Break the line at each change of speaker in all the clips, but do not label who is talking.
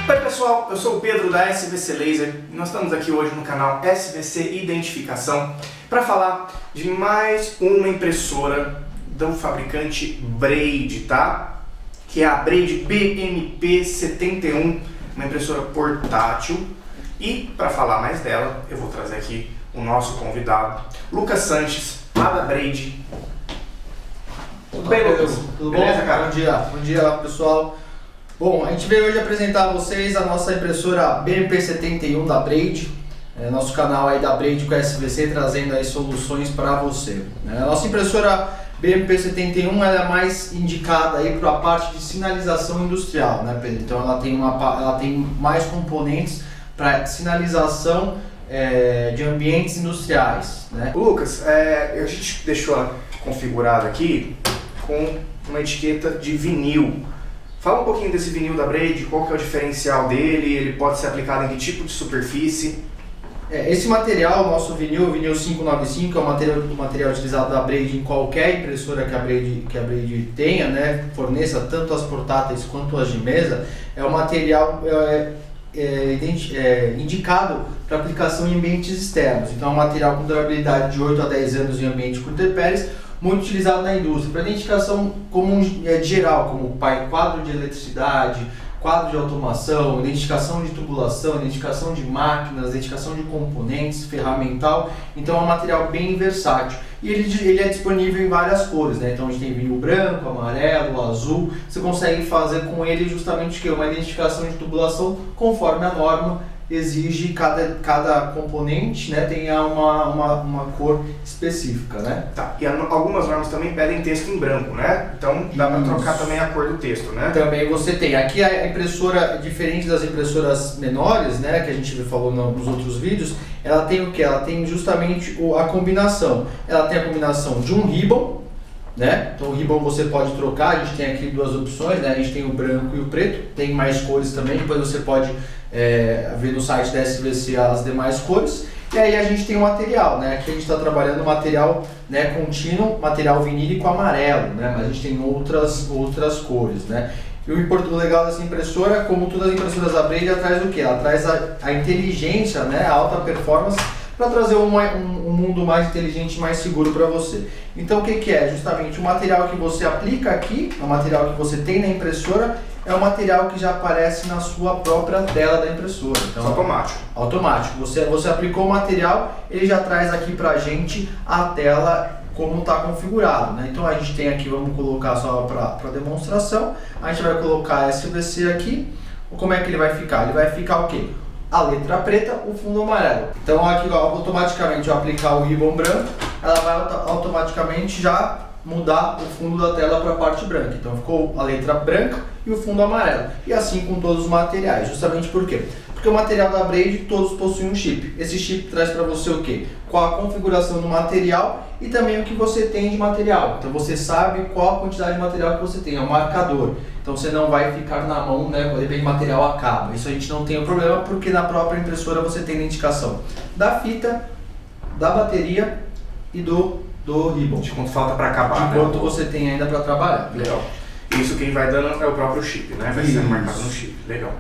Oi pessoal, eu sou o Pedro da SVC Laser e nós estamos aqui hoje no canal SVC Identificação para falar de mais uma impressora do fabricante Braid, tá? Que é a Braid BMP71, uma impressora portátil. E para falar mais dela, eu vou trazer aqui o nosso convidado, Lucas Sanches, lá da Braid.
Tudo bem, Lucas? Tudo bom?
Beleza, cara?
Bom dia pessoal. Bom, a gente veio hoje apresentar a vocês a nossa impressora BMP71 da Braid, nosso canal aí da Braid com a SVC, trazendo aí soluções para você. A nossa impressora BMP71 ela é mais indicada aí para a parte de sinalização industrial, né, Pedro? Então ela tem mais componentes para sinalização de ambientes industriais, né?
Lucas, a gente deixou ela configurada aqui com uma etiqueta de vinil. Fala um pouquinho desse vinil da Braid, qual que é o diferencial dele, ele pode ser aplicado em que tipo de superfície?
Esse material, nosso vinil, o vinil 595, é o material utilizado da Braid em qualquer impressora que a Braid tenha, né? Forneça tanto as portáteis quanto as de mesa. É um material indicado para aplicação em ambientes externos. Então é um material com durabilidade de 8 a 10 anos em ambiente com intempéries, muito utilizado na indústria, para identificação comum geral, como quadro de eletricidade, quadro de automação, identificação de tubulação, identificação de máquinas, identificação de componentes, ferramental. Então é um material bem versátil. E ele é disponível em várias cores, né? Então a gente tem vinil branco, amarelo, azul. Você consegue fazer com ele justamente uma identificação de tubulação conforme a norma exige, cada componente, né, tenha uma cor específica, né?
Tá, e algumas normas também pedem texto em branco, né? Então dá para trocar também a cor do texto, né?
Também você tem. Aqui a impressora, diferente das impressoras menores, né, que a gente falou nos outros vídeos, ela tem o que? Ela tem justamente a combinação. Ela tem a combinação de um ribbon, né? Então o ribbon você pode trocar, a gente tem aqui duas opções, né? A gente tem o branco e o preto, tem mais cores também, depois você pode ver no site da SVC as demais cores. E aí a gente tem o material, né? Aqui a gente está trabalhando material, né, contínuo, material vinílico amarelo, né? Mas a gente tem outras cores, né? E o legal dessa impressora, como todas as impressoras da Braid, ela traz o que? Ela traz a inteligência, né? A alta performance, para trazer um mundo mais inteligente e mais seguro para você. Então o que é? Justamente o material que você aplica aqui, o material que você tem na impressora, é um material que já aparece na sua própria tela da impressora. Então,
automático.
Automático. Você aplicou o material, ele já traz aqui pra gente a tela como está configurado, né? Então a gente tem aqui, vamos colocar só para demonstração, a gente vai colocar SVC aqui. Como é que ele vai ficar? Ele vai ficar o quê? A letra preta, o fundo amarelo. Então aqui, ó, automaticamente ao aplicar o ribbon branco, ela vai automaticamente já mudar o fundo da tela para a parte branca. Então ficou a letra branca e o fundo amarelo. E assim com todos os materiais. Justamente por quê? Porque o material da Braid todos possuem um chip. Esse chip traz para você o quê? Qual a configuração do material e também o que você tem de material. Então você sabe qual a quantidade de material que você tem, é um marcador. Então você não vai ficar na mão, né, quando o material acaba. Isso a gente não tem o problema, porque na própria impressora você tem a indicação da fita, da bateria e do ribbon.
De quanto falta para acabar,
de quanto você tem ainda para trabalhar.
Legal. Isso quem vai dando é o próprio chip, né? Vai sendo marcado no chip. Legal.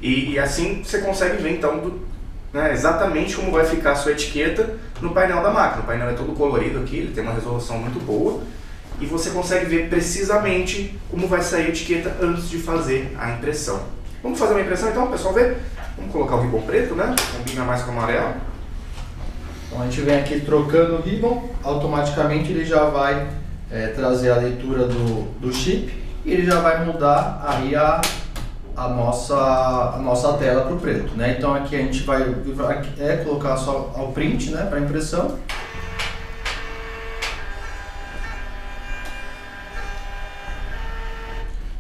E assim você consegue ver então né, exatamente como vai ficar a sua etiqueta no painel da máquina. O painel é todo colorido aqui, ele tem uma resolução muito boa e você consegue ver precisamente como vai sair a etiqueta antes de fazer a impressão. Vamos fazer uma impressão então, pessoal, ver? Vamos colocar o ribbon preto, né? Combina mais com o amarelo.
Então a gente vem aqui trocando o ribbon, automaticamente ele já vai trazer a leitura do chip e ele já vai mudar aí a nossa tela para o preto, né? Então aqui a gente vai colocar só ao print, né, para impressão.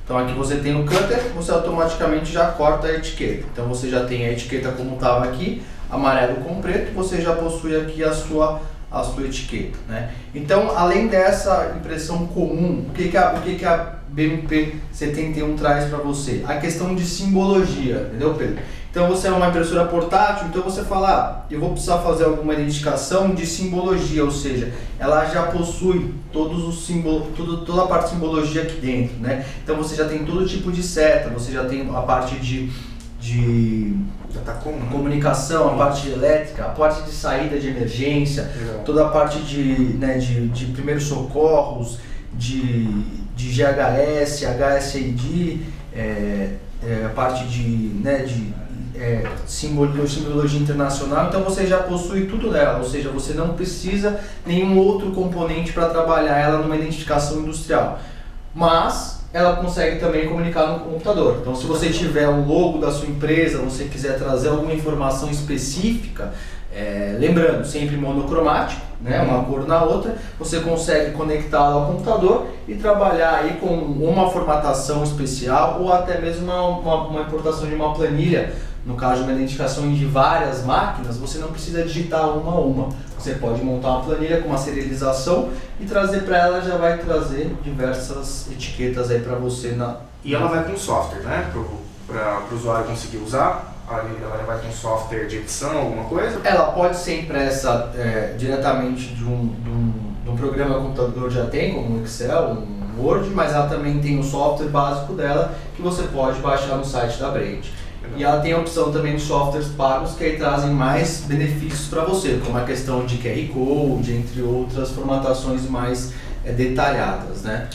Então aqui você tem o cutter, você automaticamente já corta a etiqueta. Então você já tem a etiqueta como estava aqui, amarelo com preto, você já possui aqui a sua etiqueta, né? Então, além dessa impressão comum, o que a BMP71 traz para você? A questão de simbologia, entendeu, Pedro? Então você é uma impressora portátil, então você fala, eu vou precisar fazer alguma identificação de simbologia, ou seja, ela já possui todos os símbolos, toda a parte de simbologia aqui dentro, né? Então você já tem todo tipo de seta, você já tem a parte de
Datacom, né?
comunicação, a parte de elétrica, a parte de saída de emergência,
Legal.
toda a parte de primeiros socorros, de GHS, HSID, a parte de simbologia internacional. Então você já possui tudo nela, ou seja, você não precisa nenhum outro componente para trabalhar ela numa identificação industrial, mas ela consegue também comunicar no computador. Então se você tiver um logo da sua empresa, você quiser trazer alguma informação específica, lembrando, sempre monocromático, né, uma cor na outra, você consegue conectá-la ao computador e trabalhar aí com uma formatação especial ou até mesmo uma importação de uma planilha. No caso de uma identificação de várias máquinas, você não precisa digitar uma a uma. Você pode montar uma planilha com uma serialização e trazer para ela, já vai trazer diversas etiquetas aí para você.
E ela vai com software, né? Para o usuário conseguir usar. Ela vai com software de edição, alguma coisa?
Ela pode ser impressa diretamente de um programa que o computador já tem, como um Excel, um Word, mas ela também tem o software básico dela que você pode baixar no site da Braid. E ela tem a opção também de softwares pagos que aí trazem mais benefícios para você, como a questão de QR Code, entre outras formatações mais detalhadas, né?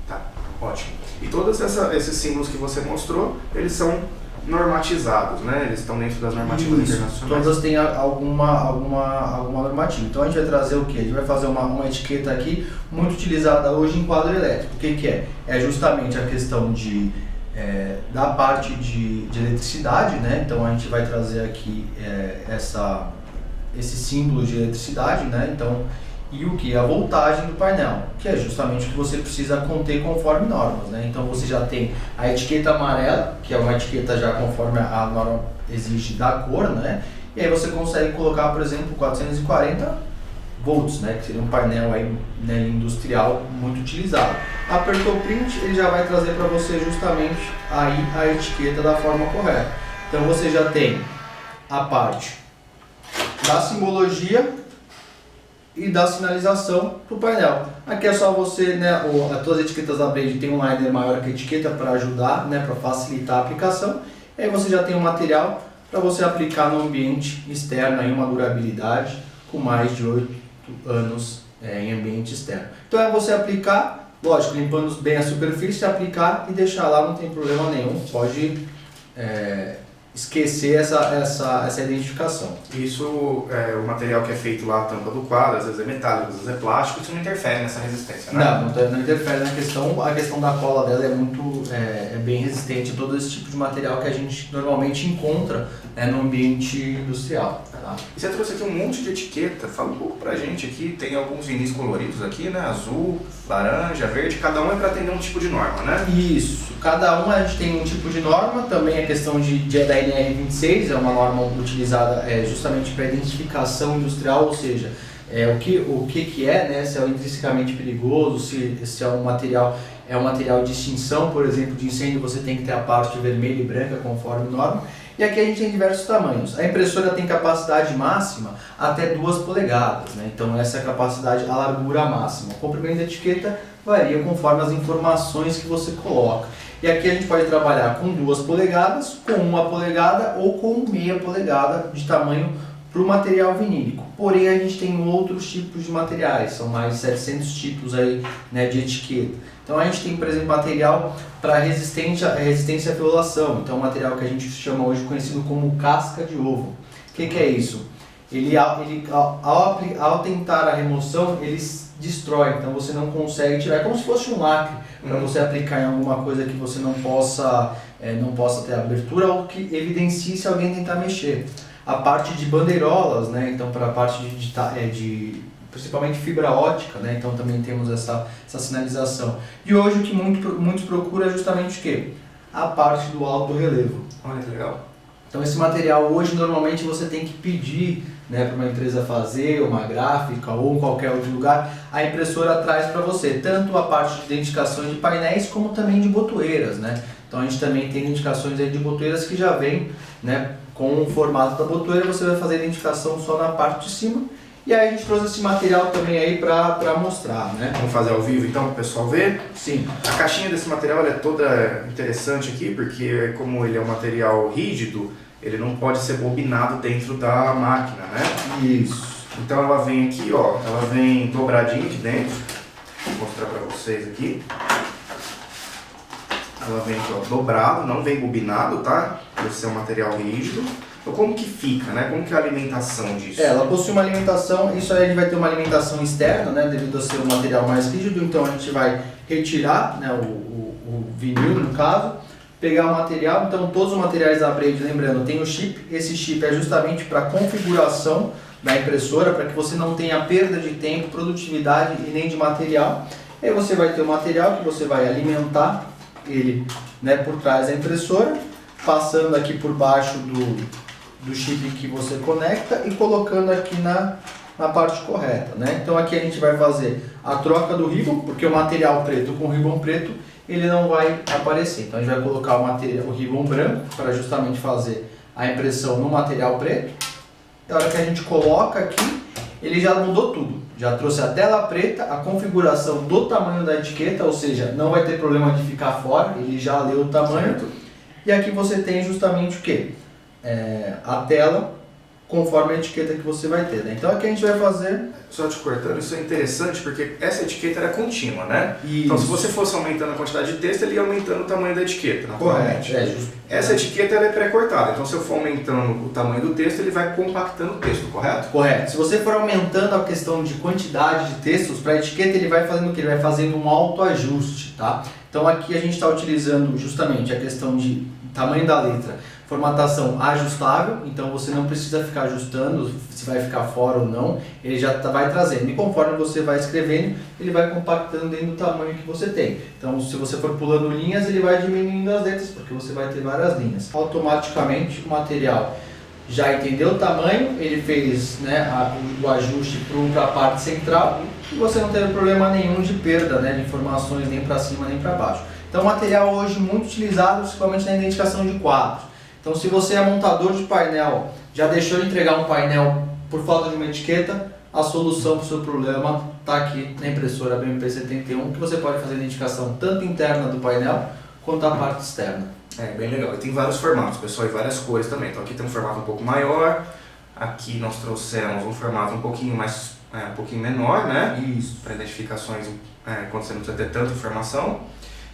Tá, ótimo. E todos esses símbolos que você mostrou, eles são normatizados, né? Eles estão dentro das normativas internacionais.
Todas têm alguma normativa. Então a gente vai trazer o quê? A gente vai fazer uma etiqueta aqui muito utilizada hoje em quadro elétrico. O que é? É justamente a questão da parte de eletricidade, né? Então a gente vai trazer aqui esse símbolo de eletricidade, né? Então, e o que? A voltagem do painel, que é justamente o que você precisa conter conforme normas, né? Então você já tem a etiqueta amarela, que é uma etiqueta já conforme a norma exige da cor, né? E aí você consegue colocar, por exemplo, 440 volts, né? Que seria um painel aí, né, industrial muito utilizado. Apertou o print, ele já vai trazer para você justamente aí a etiqueta da forma correta. Então você já tem a parte da simbologia e da sinalização para o painel. Aqui é só você, né, todas as etiquetas da Braid tem um liner maior que a etiqueta para ajudar, né, para facilitar a aplicação. E aí você já tem um material para você aplicar no ambiente externo, aí uma durabilidade com mais de 8 anos em ambiente externo. Então é você aplicar, lógico, limpando bem a superfície, aplicar e deixar lá, não tem problema nenhum. Pode esquecer essa identificação.
Isso, o material que é feito lá, a tampa do quadro, às vezes é metálico, às vezes é plástico, isso não interfere nessa resistência, né?
Não interfere na questão. A questão da cola dela é bem resistente a todo esse tipo de material que a gente normalmente encontra no ambiente industrial. Tá?
E você trouxe aqui um monte de etiqueta, fala um pouco pra gente aqui, tem alguns vinis coloridos aqui, né? Azul, laranja, verde, cada um é para atender um tipo de norma, né?
Isso, cada uma a gente tem um tipo de norma, também a questão da NR26 é uma norma utilizada justamente para identificação industrial, ou seja, o que é, né? Se é intrinsecamente perigoso, se é um material de extinção, por exemplo, de incêndio, você tem que ter a parte vermelha e branca conforme norma. E aqui a gente tem diversos tamanhos. A impressora tem capacidade máxima até 2 polegadas, né? Então essa é a capacidade, a largura máxima. O comprimento da etiqueta varia conforme as informações que você coloca. E aqui a gente pode trabalhar com 2 polegadas, com 1 polegada ou com meia polegada de tamanho para o material vinílico. Porém a gente tem outros tipos de materiais, são mais de 700 tipos aí, né, de etiqueta. Então a gente tem, por exemplo, material para resistência à fiolação. Então, um material que a gente chama hoje conhecido como casca de ovo. O que é isso? Ao tentar a remoção, ele destrói. Então você não consegue tirar. É como se fosse um lacre para você aplicar em alguma coisa que você não possa ter abertura ou que evidencie se alguém tentar mexer. A parte de bandeirolas, né? Então para a parte de principalmente fibra ótica, né? Então também temos essa sinalização. E hoje o que muitos procuram é justamente o quê? A parte do alto relevo.
Olha que legal.
Então esse material hoje normalmente você tem que pedir, né, para uma empresa fazer, uma gráfica ou em qualquer outro lugar, a impressora traz para você tanto a parte de identificação de painéis como também de botoeiras, né? Então a gente também tem identificações aí de botoeiras que já vem, né, com o formato da botoeira, você vai fazer a identificação só na parte de cima E aí a gente trouxe esse material também aí para mostrar, né?
Vamos fazer ao vivo então para o pessoal ver?
Sim.
A caixinha desse material ela é toda interessante aqui, porque como ele é um material rígido, ele não pode ser bobinado dentro da máquina, né?
Isso.
Então ela vem aqui, ó, ela vem dobradinha aqui dentro. Vou mostrar para vocês aqui. Ela vem aqui, ó, dobrado, não vem bobinado, tá? Por ser um material rígido. Então como que fica, né? Como que é a alimentação disso?
Ela possui uma alimentação, isso aí a gente vai ter uma alimentação externa, né? Devido a ser um material mais rígido, então a gente vai retirar, né, o vinil no caso, pegar o material, então todos os materiais da Braid, lembrando, tem o chip, esse chip é justamente para configuração da impressora, para que você não tenha perda de tempo, produtividade e nem de material. Aí você vai ter o material que você vai alimentar ele, né, por trás da impressora, passando aqui por baixo do chip que você conecta e colocando aqui na parte correta, né? Então aqui a gente vai fazer a troca do ribbon, porque o material preto com ribbon preto ele não vai aparecer. Então a gente vai colocar o ribbon branco para justamente fazer a impressão no material preto. Na hora que a gente coloca aqui, ele já mudou tudo. Já trouxe a tela preta, a configuração do tamanho da etiqueta, ou seja, não vai ter problema de ficar fora, ele já leu o tamanho.
Certo.
E aqui você tem justamente o que? A tela conforme a etiqueta que você vai ter, né? Então aqui a gente vai fazer...
Só te cortando, isso é interessante porque essa etiqueta era contínua, né?
Isso.
Então se você fosse aumentando a quantidade de texto, ele ia aumentando o tamanho da etiqueta, naturalmente.
Correto, justo.
Essa etiqueta ela é pré-cortada, então se eu for aumentando o tamanho do texto, ele vai compactando o texto, correto?
Correto. Se você for aumentando a questão de quantidade de textos para a etiqueta, ele vai fazendo o que? Ele vai fazendo um autoajuste, tá? Então aqui a gente está utilizando justamente a questão de tamanho da letra, formatação ajustável, então você não precisa ficar ajustando se vai ficar fora ou não, ele já vai trazendo. E conforme você vai escrevendo, ele vai compactando dentro do tamanho que você tem. Então se você for pulando linhas, ele vai diminuindo as letras, porque você vai ter várias linhas. Automaticamente o material já entendeu o tamanho, ele fez, né, o ajuste para a parte central e você não teve problema nenhum de perda, né, de informações nem para cima nem para baixo. Então material hoje muito utilizado, principalmente na identificação de quadros. Então se você é montador de painel, já deixou de entregar um painel por falta de uma etiqueta, a solução para o seu problema está aqui na impressora BMP71, que você pode fazer a identificação tanto interna do painel quanto a parte externa.
É bem legal. E tem vários formatos, pessoal, e várias cores também. Então aqui tem um formato um pouco maior, aqui nós trouxemos um formato um pouquinho um pouquinho menor, né?
Isso.
Para identificações quando você não precisa ter tanta informação.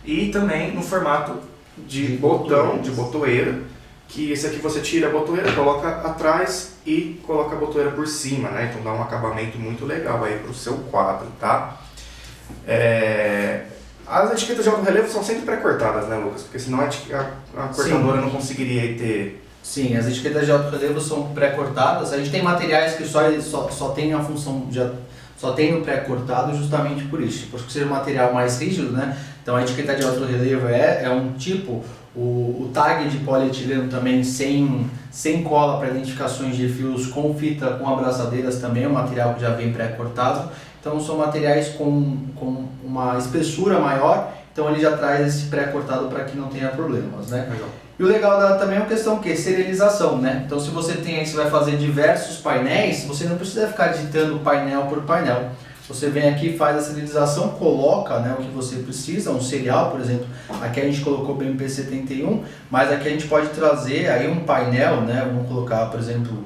E também no formato de botão, de botoeira, que esse aqui você tira a botoeira, coloca atrás e coloca a botoeira por cima, né? Então dá um acabamento muito legal aí para o seu quadro, tá? As etiquetas de alto relevo são sempre pré-cortadas, né, Lucas? Porque senão a cortadora não conseguiria ter...
Sim, as etiquetas de alto relevo são pré-cortadas. A gente tem materiais que só tem a função de... Só tem no pré-cortado justamente por isso, por ser um material mais rígido, né? Então a etiqueta de alto relevo é um tipo, o tag de polietileno também sem cola para identificações de fios com fita, com abraçadeiras também, é um material que já vem pré-cortado. Então são materiais com uma espessura maior, então ele já traz esse pré-cortado para que não tenha problemas, né?
Legal.
E o legal dela também é a questão que serialização, né? Então se você tem aí, você vai fazer diversos painéis, você não precisa ficar digitando painel por painel. Você vem aqui, faz a serialização, coloca, né, o que você precisa, um serial, por exemplo. Aqui a gente colocou o BMP71, mas aqui a gente pode trazer aí um painel, né? Vamos colocar, por exemplo,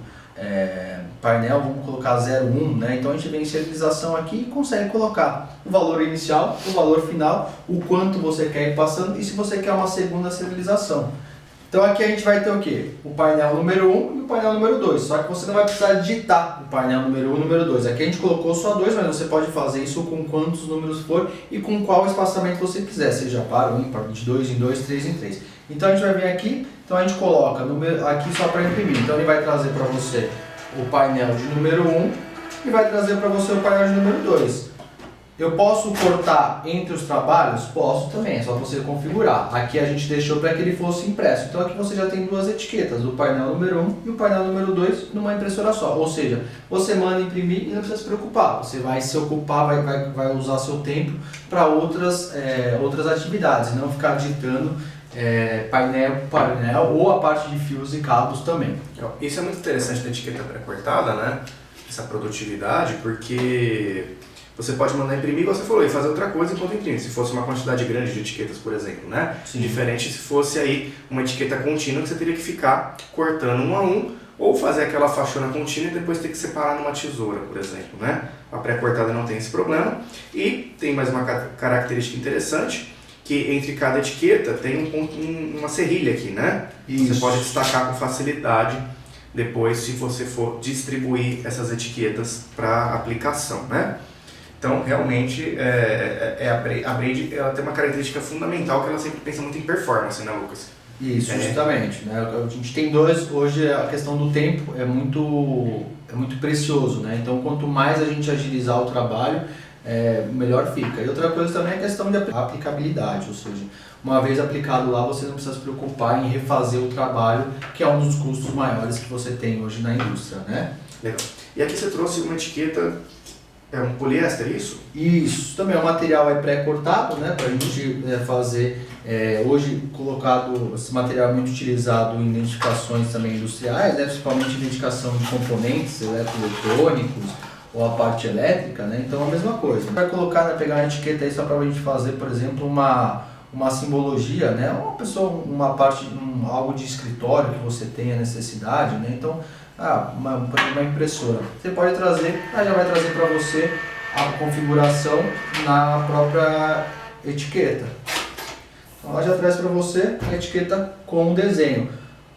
painel, vamos colocar 01, né? Então a gente vem em serialização aqui e consegue colocar o valor inicial, o valor final, o quanto você quer ir passando e se você quer uma segunda serialização. Então aqui a gente vai ter o que? O painel número 1 e o painel número 2, só que você não vai precisar digitar o painel número 1 e o número 2. Aqui a gente colocou só 2, mas você pode fazer isso com quantos números for e com qual espaçamento você quiser, seja par 1, par de 2 em 2, 3 em 3. Então a gente vai vir aqui, então a gente coloca aqui só para imprimir. Então ele vai trazer para você o painel de número 1 e vai trazer para você o painel de número 2. Eu posso cortar entre os trabalhos? Posso também, é só você configurar. Aqui a gente deixou para que ele fosse impresso. Então aqui você já tem duas etiquetas, o painel número 1 e o painel número 2 numa impressora só. Ou seja, você manda imprimir e não precisa se preocupar. Você vai se ocupar, vai usar seu tempo para outras atividades, não ficar digitando painel por painel ou a parte de fios e cabos também.
Isso é muito interessante da etiqueta pré-cortada, né? essa produtividade, porque você pode mandar imprimir, você falou, e fazer outra coisa enquanto imprime, se fosse uma quantidade grande de etiquetas, por exemplo, né?
Sim.
Diferente se fosse aí uma etiqueta contínua que você teria que ficar cortando um a um, ou fazer aquela faixona contínua e depois ter que separar numa tesoura, por exemplo, né? A pré-cortada não tem esse problema. E tem mais uma característica interessante, que entre cada etiqueta tem uma serrilha aqui, né?
Isso.
Você pode destacar com facilidade depois se você for distribuir essas etiquetas para aplicação, né? Então, realmente, a Braid ela tem uma característica fundamental que ela sempre pensa muito em performance, né, Lucas?
Isso, justamente. Né? A gente tem dois, hoje a questão do tempo é muito precioso, né? Então, quanto mais a gente agilizar o trabalho, melhor fica. E outra coisa também é a questão de aplicabilidade, ou seja, uma vez aplicado lá, você não precisa se preocupar em refazer o trabalho, que é um dos custos maiores que você tem hoje na indústria, né?
Legal. E aqui você trouxe uma etiqueta, é um poliéster, isso?
Isso, também é um material pré-cortado, né, para a gente fazer, hoje colocado, esse material é muito utilizado em identificações também industriais, né, principalmente identificação de componentes eletroeletrônicos ou a parte elétrica, né, então é a mesma coisa. Vai colocar, né, pegar uma etiqueta aí só para a gente fazer, por exemplo, uma simbologia, né, uma parte, algo de escritório que você tenha necessidade, né, então uma impressora. Você pode trazer, ela já vai trazer para você a configuração na própria etiqueta. Então ela já traz para você a etiqueta com o desenho.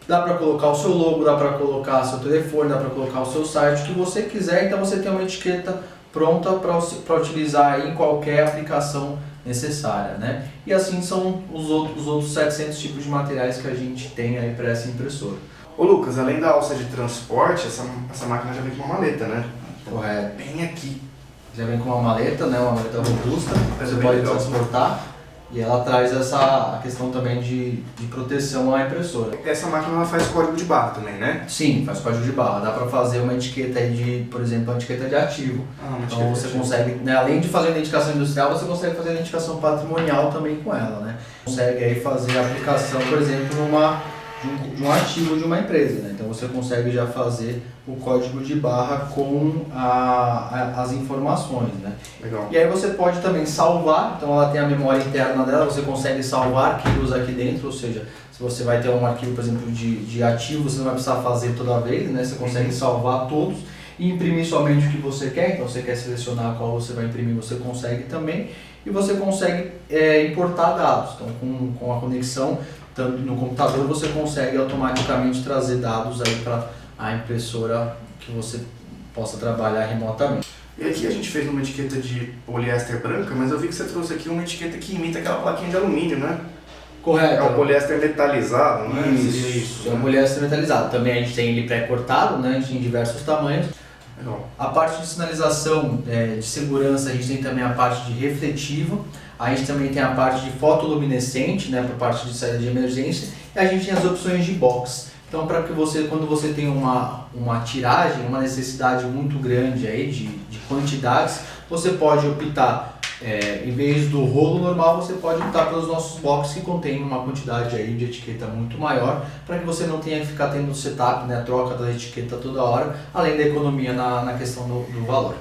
Dá para colocar o seu logo, dá para colocar seu telefone, dá para colocar o seu site, o que você quiser, então você tem uma etiqueta pronta para utilizar aí em qualquer aplicação necessária, né? E assim são os outros 700 tipos de materiais que a gente tem aí para essa impressora.
Ô Lucas, além da alça de transporte, essa máquina já vem com uma maleta, né?
Correto.
Bem aqui.
Já vem com uma maleta, né? Uma maleta robusta, você pode
legal.
transportar e ela traz a questão também de proteção à impressora.
Essa máquina ela faz código de barra também, né?
Sim, faz código de barra. Dá para fazer uma etiqueta aí de, por exemplo, uma etiqueta de ativo. Então você consegue, né, além de fazer a identificação industrial, você consegue fazer a identificação patrimonial também com ela, né? Consegue aí fazer a aplicação, por exemplo, de um ativo de uma empresa, né? Então você consegue já fazer o código de barra com as informações, né?
Legal.
E aí você pode também salvar, então ela tem a memória interna dela, você consegue salvar arquivos aqui dentro, ou seja, se você vai ter um arquivo, por exemplo, de ativo, você não vai precisar fazer toda vez, né? Você consegue salvar todos e imprimir somente o que você quer, então você quer selecionar qual você vai imprimir, você consegue também, e você consegue importar dados, então com a conexão tanto no computador você consegue automaticamente trazer dados aí para a impressora que você possa trabalhar remotamente.
E aqui a gente fez uma etiqueta de poliéster branca, mas eu vi que você trouxe aqui uma etiqueta que imita aquela plaquinha de alumínio, né?
Correto.
É um poliéster metalizado, né?
Isso, é um poliéster metalizado. Também a gente tem ele pré-cortado, né? A gente tem diversos tamanhos.
Legal.
A parte de sinalização de segurança, a gente tem também a parte de refletiva. A gente também tem a parte de fotoluminescente, né, por parte de saída de emergência, e a gente tem as opções de box. Então, para que você, quando você tem uma tiragem, uma necessidade muito grande aí de quantidades, você pode optar, em vez do rolo normal, você pode optar pelos nossos boxes que contêm uma quantidade aí de etiqueta muito maior, para que você não tenha que ficar tendo o setup, né, a troca da etiqueta toda hora, além da economia na questão do valor.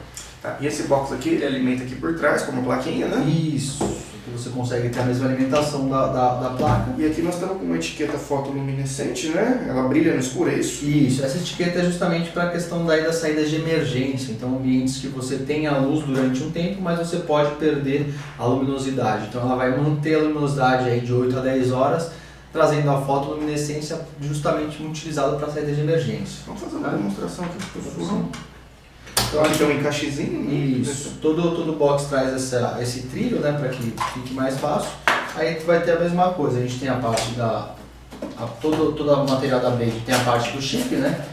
Tá. E esse box aqui, ele alimenta aqui por trás, como plaquinha, né?
Isso, que você consegue ter a mesma alimentação da placa.
E aqui nós estamos com uma etiqueta fotoluminescente, né? Ela brilha no escuro, é isso?
Isso, essa etiqueta é justamente para a questão das saídas de emergência, então ambientes que você tem a luz durante um tempo, mas você pode perder a luminosidade. Então ela vai manter a luminosidade aí de 8 a 10 horas, trazendo a fotoluminescência justamente utilizada para a saída de emergência.
Vamos fazer uma demonstração aqui para o pessoal. Então aqui tem um encaixezinho, né?
Isso, todo box traz esse trilho, né, para que fique mais fácil. Aí tu vai ter a mesma coisa, a gente tem a parte todo o material da Braid tem a parte do chip, né?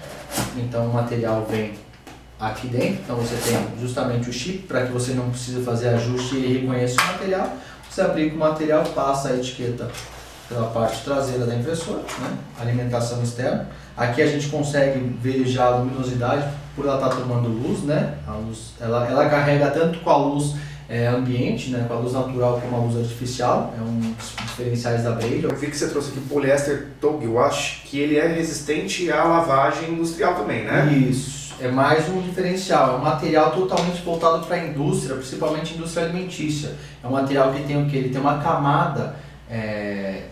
Então o material vem aqui dentro, então você tem justamente o chip para que você não precise fazer ajuste e reconheça o material. Você aplica o material, passa a etiqueta pela parte traseira da impressora, né? Alimentação externa. Aqui a gente consegue ver já a luminosidade por ela estar tomando luz, né? A luz, ela carrega tanto com a luz ambiente, né? Com a luz natural como a luz artificial, é um dos diferenciais da Braid.
Eu vi que você trouxe aqui poliéster Tog Wash, que ele é resistente à lavagem industrial também, né?
Isso. é mais um diferencial, é um material totalmente voltado para a indústria, principalmente indústria alimentícia. É um material que tem o quê? Ele tem uma camada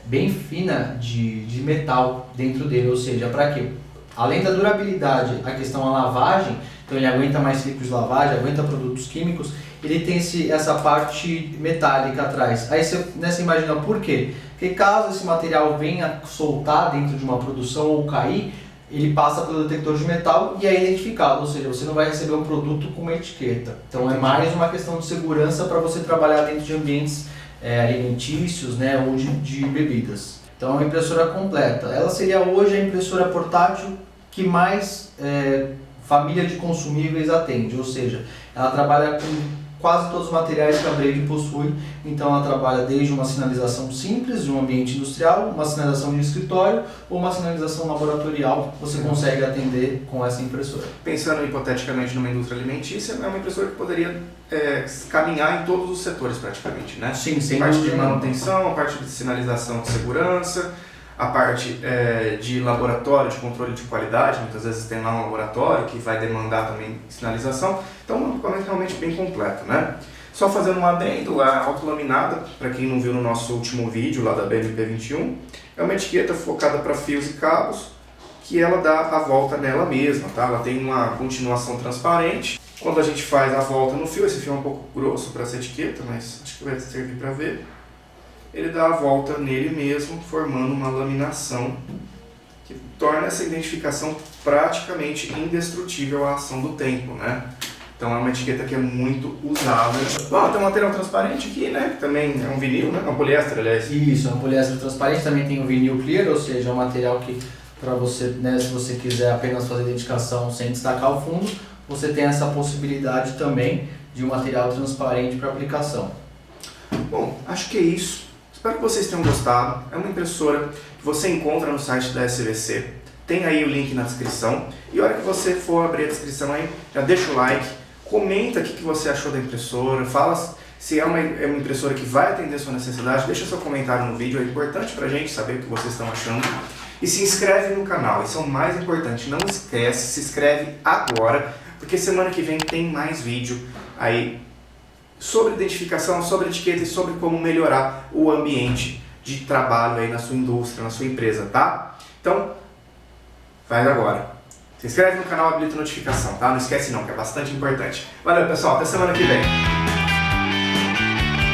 bem fina de metal dentro dele, ou seja, para quê? Além da durabilidade, a questão da lavagem, então ele aguenta mais ciclos de lavagem, aguenta produtos químicos, ele tem essa parte metálica atrás. Aí você imagina por quê? Porque caso esse material venha soltar dentro de uma produção ou cair, ele passa pelo detector de metal e é identificado, ou seja, você não vai receber um produto com uma etiqueta. Então é mais uma questão de segurança para você trabalhar dentro de ambientes alimentícios, né, ou de bebidas. Então é uma impressora completa. Ela seria hoje a impressora portátil que mais família de consumíveis atende, ou seja, ela trabalha com quase todos os materiais que a Braid possui, então ela trabalha desde uma sinalização simples de um ambiente industrial, uma sinalização de escritório ou uma sinalização laboratorial, você consegue atender com essa impressora.
Pensando hipoteticamente numa indústria alimentícia, é uma impressora que poderia caminhar em todos os setores praticamente, né?
Sim, sem
a parte
dúvida
de manutenção, a parte de sinalização de segurança, a parte de laboratório, de controle de qualidade, muitas vezes tem lá um laboratório que vai demandar também sinalização, então é um equipamento realmente bem completo, né? Só fazendo um adendo, a autolaminada, para quem não viu no nosso último vídeo lá da BMP21, é uma etiqueta focada para fios e cabos, que ela dá a volta nela mesma, tá? Ela tem uma continuação transparente. Quando a gente faz a volta no fio, esse fio é um pouco grosso para essa etiqueta, mas acho que vai servir para ver. Ele dá a volta nele mesmo, formando uma laminação que torna essa identificação praticamente indestrutível à ação do tempo, né? Então é uma etiqueta que é muito usada. Bom, tem um material transparente aqui, né? Também é um vinil, né? É um poliéster, aliás.
Isso, é um poliéster transparente, também tem o vinil clear, ou seja, é um material que para você, né, se você quiser apenas fazer identificação sem destacar o fundo, você tem essa possibilidade também de um material transparente para aplicação.
Bom, acho que é isso. Espero que vocês tenham gostado. É uma impressora que você encontra no site da SVC. Tem aí o link na descrição. E a hora que você for abrir a descrição aí, já deixa o like, comenta o que você achou da impressora, fala se é uma impressora que vai atender a sua necessidade, deixa seu comentário no vídeo, é importante pra gente saber o que vocês estão achando. E se inscreve no canal, isso é o mais importante, não esquece, se inscreve agora, porque semana que vem tem mais vídeo aí sobre identificação, sobre etiqueta e sobre como melhorar o ambiente de trabalho aí na sua indústria, na sua empresa, tá? Então, faz agora. Se inscreve no canal, habilita a notificação, tá? Não esquece não, que é bastante importante. Valeu, pessoal, até semana que vem.